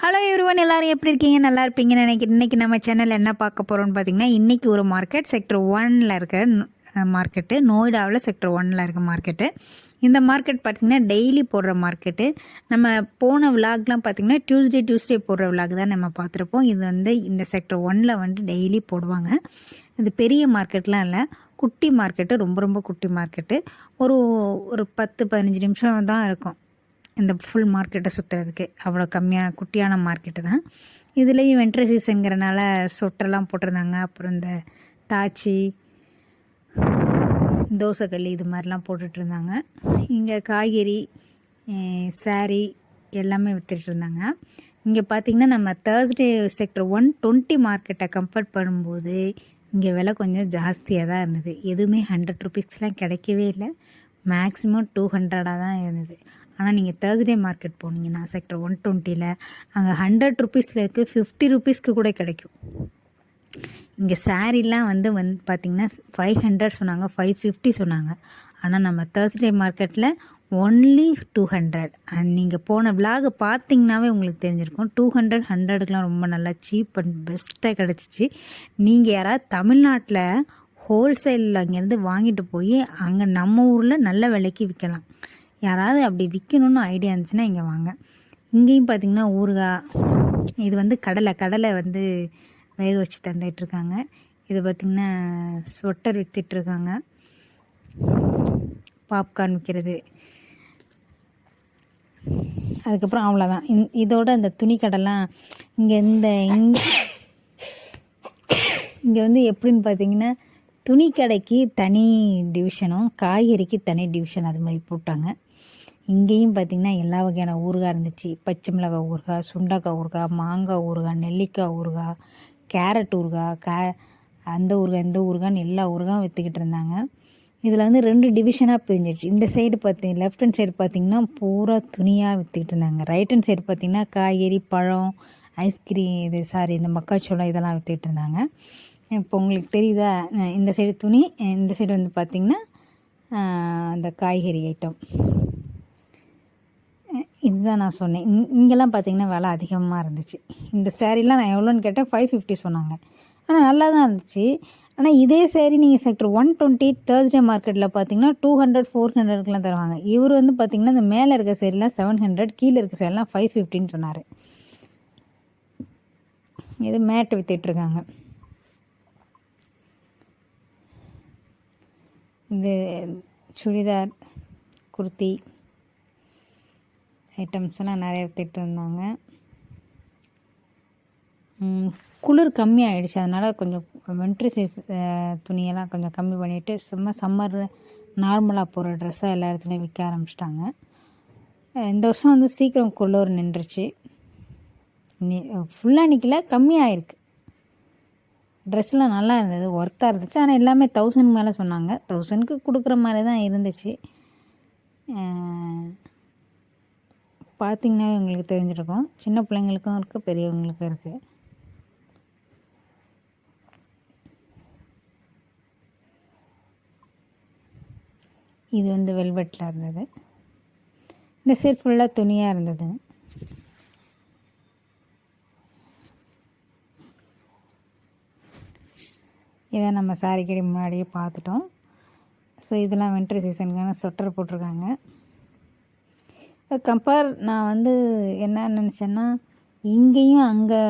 Hello everyone, எல்லாரும் எப்படி இருக்கீங்க? நல்லா இருப்பீங்கன்னு நினைக்கிறேன். இன்றைக்கி நம்ம சேனல் என்ன பார்க்க போகிறோம்னு பார்த்தீங்கன்னா, இன்றைக்கி ஒரு மார்க்கெட் செக்டர் 1ல் இருக்க மார்க்கெட்டு, நோய்டாவில் செக்டர் 1ல் இருக்க மார்க்கெட்டு. இந்த மார்க்கெட் பார்த்திங்கன்னா டெய்லி போடுற மார்க்கெட்டு. நம்ம போன விலாக்லாம் பார்த்திங்கன்னா டியூஸ்டே போடுற விலாக் தான் நம்ம பார்த்துருப்போம். இது வந்து இந்த செக்டர் 1ல் வந்து டெய்லி போடுவாங்க. இது பெரிய மார்க்கெட்லாம் இல்லை, குட்டி மார்க்கெட்டு, ரொம்ப ரொம்ப குட்டி மார்க்கெட்டு. ஒரு ஒரு 10-15 நிமிஷம் தான் இருக்கும் இந்த ஃபுல் மார்க்கெட்டை சுற்றுறதுக்கு. அவ்வளோ கம்மியாக குட்டியான மார்க்கெட்டு தான். இதுலேயும் வென்ட்ரு சீசனுங்கிறனால சொட்டரெல்லாம் போட்டிருந்தாங்க. அப்புறம் இந்த தாச்சி, தோசைக்கல் இது மாதிரிலாம் போட்டுட்ருந்தாங்க. இங்கே காய்கறி, சாரீ எல்லாமே விற்றுட்ருந்தாங்க. இங்கே பார்த்திங்கன்னா நம்ம தேர்ஸ்டே செக்டர் 120 மார்க்கெட்டை கம்பேர் பண்ணும்போது இங்கே விலை கொஞ்சம் ஜாஸ்தியாக தான் இருந்தது. எதுவுமே 100 ருபீஸ்லாம் கிடைக்கவே இல்லை. மேக்ஸிமம் 200 தான் இருந்தது. ஆனால் நீங்கள் தேர்ஸ்டே மார்க்கெட் போனீங்கன்னா செக்டர் 120ல் அங்கே 100 ருபீஸில் இருக்குது, 50 ருபீஸ்க்கு கூட கிடைக்கும். இங்கே சாரீலாம் வந்து பார்த்திங்கன்னா 500 சொன்னாங்க, 550 சொன்னாங்க. ஆனால் நம்ம தேர்ஸ்டே மார்க்கெட்டில் ஒன்லி 200. அண்ட் நீங்கள் போன விலாகை பார்த்தீங்கன்னாவே உங்களுக்கு தெரிஞ்சிருக்கும். 200, 100க்குலாம் ரொம்ப நல்லா சீப் அண்ட் பெஸ்ட்டாக கிடச்சிச்சு. நீங்கள் யாராவது தமிழ்நாட்டில் ஹோல்சேலில் அங்கேருந்து வாங்கிட்டு போய் அங்கே நம்ம ஊரில் நல்ல விலைக்கு விற்கலாம். யாராவது அப்படி விற்கணுன்னு ஐடியா இருந்துச்சுன்னா இங்கே வாங்க. இங்கேயும் பார்த்திங்கன்னா ஊறுகாய், இது வந்து கடலை வந்து வேக வச்சு தந்துகிட்ருக்காங்க. இது பார்த்திங்கன்னா ஸ்வெட்டர் விற்றுட்ருக்காங்க, பாப்கார்ன் விற்கிறது. அதுக்கப்புறம் அவ்வளோதான். இதோட இந்த துணி கடைலாம் இங்கே வந்து எப்படின்னு பார்த்தீங்கன்னா துணி கடைக்கு தனி டிவிஷனும் காய்கறிக்கு தனி டிவிஷன் அது மாதிரி போட்டாங்க. இங்கேயும் பார்த்திங்கன்னா எல்லா வகையான ஊறுகாய் இருந்துச்சு. பச்சை மிளகாய் ஊறுகாய், சுண்டக்காய் ஊறுகாய், மாங்காய் ஊறுகாய், நெல்லிக்காய் ஊறுகாய், கேரட் ஊறுகாய், அந்த ஊறுகாய் இந்த ஊறுகான்னு எல்லா ஊறுகாயும் விற்றுக்கிட்டு இருந்தாங்க. இதில் வந்து 2 டிவிஷனாக பிரிஞ்சிச்சு. இந்த சைடு லெஃப்ட் ஹேண்ட் சைடு பார்த்திங்கன்னா பூரா துணியாக விற்றுக்கிட்டு இருந்தாங்க. ரைட் ஹேண்ட் சைடு பார்த்திங்கன்னா காய்கறி, பழம், ஐஸ்கிரீம், இந்த மக்காச்சோளம் இதெல்லாம் விற்றுக்கிட்டு இருந்தாங்க. இப்போ உங்களுக்கு தெரியுதா? இந்த சைடு துணி, இந்த சைடு வந்து பார்த்திங்கன்னா அந்த காய்கறி ஐட்டம். இதுதான் நான் சொன்னேன். இங்கெல்லாம் பார்த்திங்கன்னா விலை அதிகமாக இருந்துச்சு. இந்த சேரீலாம் நான் எவ்வளோன்னு கேட்டேன், 550 சொன்னாங்க. ஆனால் நல்லா தான் இருந்துச்சு. ஆனால் இதே சேரீ நீங்கள் செக்டர் 120 தேர்ஸ்டே மார்க்கெட்டில் பார்த்திங்கன்னா 200, 400க்குலாம் தருவாங்க. இவர் வந்து பார்த்திங்கன்னா இந்த மேலே இருக்க சேரீலாம் 700, கீழே இருக்க சேரீலாம் 550ன்னு சொன்னார். இது மேட்டு விற்றுட்ருக்காங்க. இது சுடிதார், குர்த்தி ஐட்டம்ஸ்லாம் நிறைய விற்றுட்டு இருந்தாங்க. குளிர் கம்மியாகிடுச்சு, அதனால் கொஞ்சம் வின்ட்ரு துணியெல்லாம் கொஞ்சம் கம்மி பண்ணிவிட்டு சம்மர் நார்மலாக போகிற ட்ரெஸ்ஸாக எல்லா இடத்துலையும் விற்க ஆரம்பிச்சிட்டாங்க. இந்த வருஷம் வந்து சீக்கிரம் குளிர் நின்றுச்சு. ஃபுல்லாக நிற்கல, கம்மியாகிருக்கு. ட்ரெஸ்லாம் நல்லா இருந்தது, ஒர்த்தாக இருந்துச்சு. ஆனால் எல்லாமே 1000 மேலே சொன்னாங்க. 1000க்கு கொடுக்குற மாதிரி தான் இருந்துச்சு. பார்த்திங்கன்னா உங்களுக்கு தெரிஞ்சிருக்கும். சின்ன பிள்ளைங்களுக்கும் இருக்குது, பெரியவங்களுக்கும் இருக்குது. இது வந்து வெல்வெட்டில் இருந்தது. இந்த சைடு ஃபுல்லாக துணியாக இருந்தது. இதை நம்ம சாரீ கடை முன்னாடியே பார்த்துட்டோம். ஸோ இதெல்லாம் வின்டர் சீசனுக்கான சொட்டர் போட்டிருக்காங்க. நான் வந்து என்ன நினச்சேன்னா, இங்கேயும் அங்கே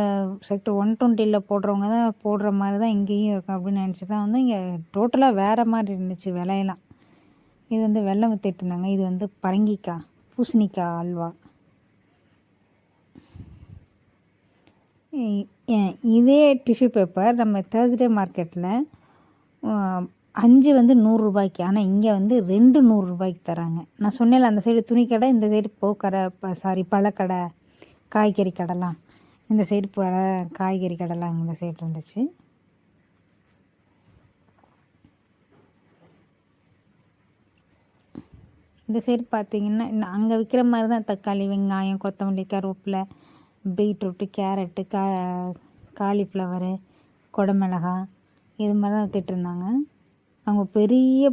செக்டர் 120ல் போடுறவங்க தான் போடுற மாதிரி தான் இங்கேயும் இருக்கும் அப்படின்னு நினச்சி தான் வந்து இங்கே டோட்டலாக வேறு மாதிரி இருந்துச்சு விலையெல்லாம். இது வந்து வெல்லம் விற்றுட்டு இருந்தாங்க. இது வந்து பரங்கிக்காய், பூசணிக்காய் அல்வா. இதே டிஷ்யூ பேப்பர் நம்ம தேர்ஸ்டே மார்க்கெட்டில் 5 வந்து 100 ரூபாய்க்கு, ஆனால் இங்கே வந்து 2 100 ரூபாய்க்கு தராங்க. நான் சொன்னேன்ல, அந்த சைடு துணி கடை, இந்த சைடு பழக்கடை, காய்கறி கடைலாம். இந்த சைடு காய்கறி கடைலாம் இந்த சைடு இருந்துச்சு. இந்த சைடு பார்த்திங்கன்னா அங்கே விற்கிற மாதிரி தான் தக்காளி, வெங்காயம், கொத்தமல்லி, கருவேப்பிலை, பீட்ரூட்டு, கேரட்டு, காலிஃப்ளவரு, குடமிளகாய் இது மாதிரி தான் விற்றுட்டு இருந்தாங்க. அவங்க பெரிய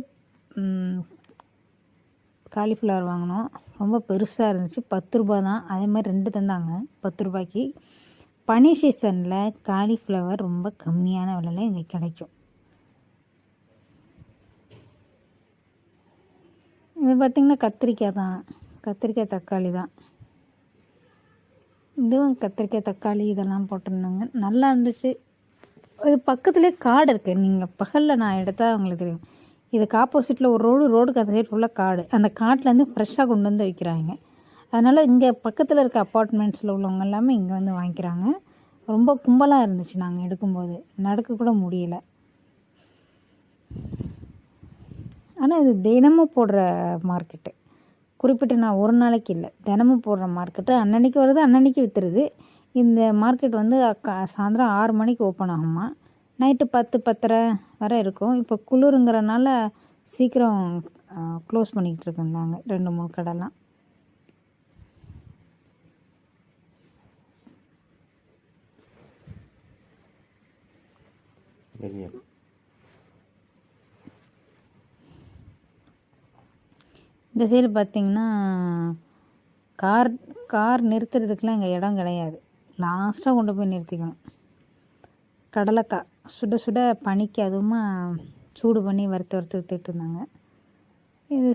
காலிஃப்ளவர் வாங்கினோம். ரொம்ப பெருசாக இருந்துச்சு. 10 ரூபா தான். அதே மாதிரி 2 தந்தாங்க 10 ரூபாய்க்கு. பனி சீசனில் காலிஃப்ளவர் ரொம்ப கம்மியான விலையில் இங்கே கிடைக்கும். இது பார்த்திங்கன்னா கத்திரிக்காய் தான். கத்திரிக்காய் தக்காளி தான். இதுவும் கத்திரிக்காய் தக்காளி இதெல்லாம் போட்டிருந்தாங்க. நல்லா இருந்துச்சு. இது பக்கத்துலேயே காடு இருக்குது. நீங்கள் பகலில் நான் எடுத்தால் உங்களுக்கு தெரியும். இதுக்கு ஆப்போசிட்டில் ஒரு ரோடுக்கு அந்த சைடு ஃபுல்லாக காடு. அந்த காட்டிலேருந்து ஃப்ரெஷ்ஷாக கொண்டு வந்து விற்கிறாங்க. அதனால் இங்கே பக்கத்தில் இருக்க அப்பார்ட்மெண்ட்ஸில் உள்ளவங்க எல்லாமே இங்கே வந்து வாங்கிக்கிறாங்க. ரொம்ப கும்பலாக இருந்துச்சு நாங்கள் எடுக்கும்போது. நடக்க கூட முடியல. ஆனால் இது தினமும் போடுற மார்க்கெட்டு. குறிப்பிட்ட நான் ஒரு நாளைக்கு இல்லை, தினமும் போடுற மார்க்கெட்டு. அன்னன்னைக்கு வருது, அன்னன்னைக்கு விற்றுருது. இந்த மார்க்கெட் வந்து சாயந்தரம் 6 மணிக்கு ஓப்பன் ஆகுமா, நைட்டு 10 10:30 வரை இருக்கும். இப்போ குளிருங்கிறனால சீக்கிரம் க்ளோஸ் பண்ணிக்கிட்டு இருந்தாங்க 2-3 கடைலாம். இந்த சைடு பார்த்திங்கன்னா கார் நிறுத்துறதுக்கெலாம் இங்கே இடம் கிடையாது. லாஸ்ட்டாக கொண்டு போய் நிறுத்திக்கணும். கடலைக்காய் சுட சுட பனிக்கு அதுவுமா சூடு பண்ணி வறுத்து விற்றுட்டு இருந்தாங்க. இது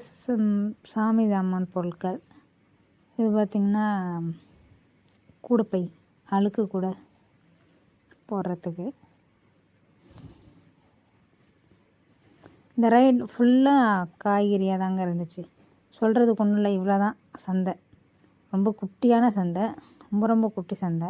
சாமி சாமான் பொருட்கள். இது பார்த்திங்கன்னா கூடைப்பை, அழுக்கு கூட போடுறதுக்கு. இந்த ரைடு ஃபுல்லாக காய்கறியாக தாங்க இருந்துச்சு. சொல்கிறதுக்கு ஒன்றும் இல்லை, இவ்வளோ தான் சந்தை. ரொம்ப குட்டியான சந்தை, ரொம்ப ரொம்ப குட்டி சந்தை.